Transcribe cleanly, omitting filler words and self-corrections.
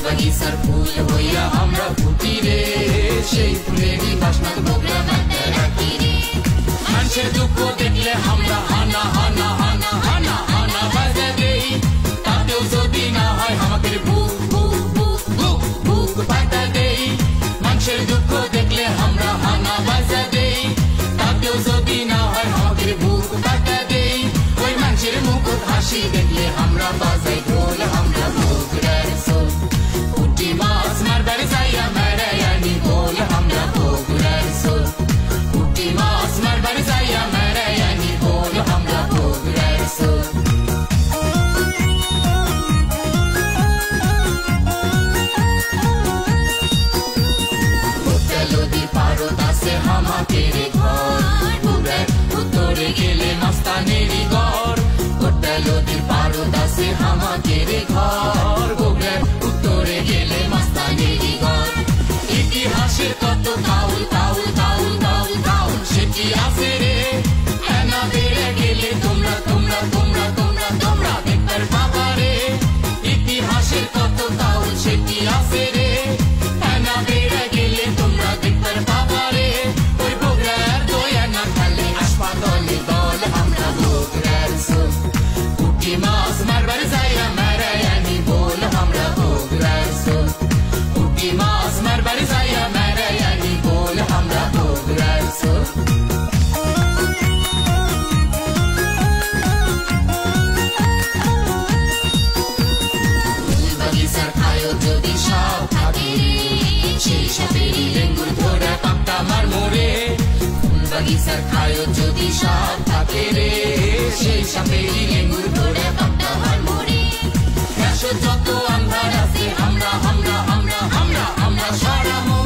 বাগিচার ফুল হইয়া আমরা ফুটি রে, সেই ফুলেরই বাসনা বগলা মাথা রাখি রে। মানুষের দুঃখ দেখলে আমরা হানা হানা হানা হানা হানা বাজা দেই, তাতেও যদি না হয় আমাদের বুক বুক বুক বুক বুক পাতা দেই। মানুষের দুঃখ দেখলে আমরা হানা বাজা দেই, তাতেও যদি না হয় আমাদের বুক পাতা দেই। ওই মানুষের মুখ হাসি দেখলে আমরা বাজাই ঢোল, আমরা বগুড়ার সোল। পুঁটি মাছ মারবার যাইয়া মেরায়ানি বল, আমরা বগুড়ার সোল। পুঁটি মাছ মারবার যাইয়া মেরায়ানি বল, আমরা বগুড়ার সোল। নদী পারত আছে আমাদের ঘর, বগুড়ার উত্তরে গেলে মস্তানেরই ঘর। নদীর পারত আছে আমাদের ঘর, বগুড়ার উত্তরে গেলে মস্তানেরই ঘর। ইতিহাসের কত cowl cowl cowl cowl cowl সেটি আছে রে, হেনা বেড়ে গেলে তোমরা তোমরা তোমরা তোমরা তোমরা দেখতে পাবা রে। ইতিহাসের কত কাউল সেটি আছে রে, হেনা বেড়ে গেলে তোমরা দেখতে পাবা রে। ওই বগুড়ার দয়া না খালে আসবা দলে দল, আমরা বগুড়ার সোল। পুঁটি মাছ মারবার যাইয়া মেরায়ানি বল, আমরা বগুড়ার সোল। পুঁটি মাছ মারবার যাইয়া মেরায়ানি বল, আমরা বগুড়ার সোল। বাগিচার খায়ও যদি সব থাকে রে, সেই সাপেরই লেঙ্গুর ধরে পাকটা মার মোরে। বাগিচার খায়ও যদি সব থাকে রে, সেই সাপেরই লেঙ্গুর ধরে পাকটা মার মোরে। যত আন্ধার আছে আমরা আমরা আমরা আমরা আমরা সরামো।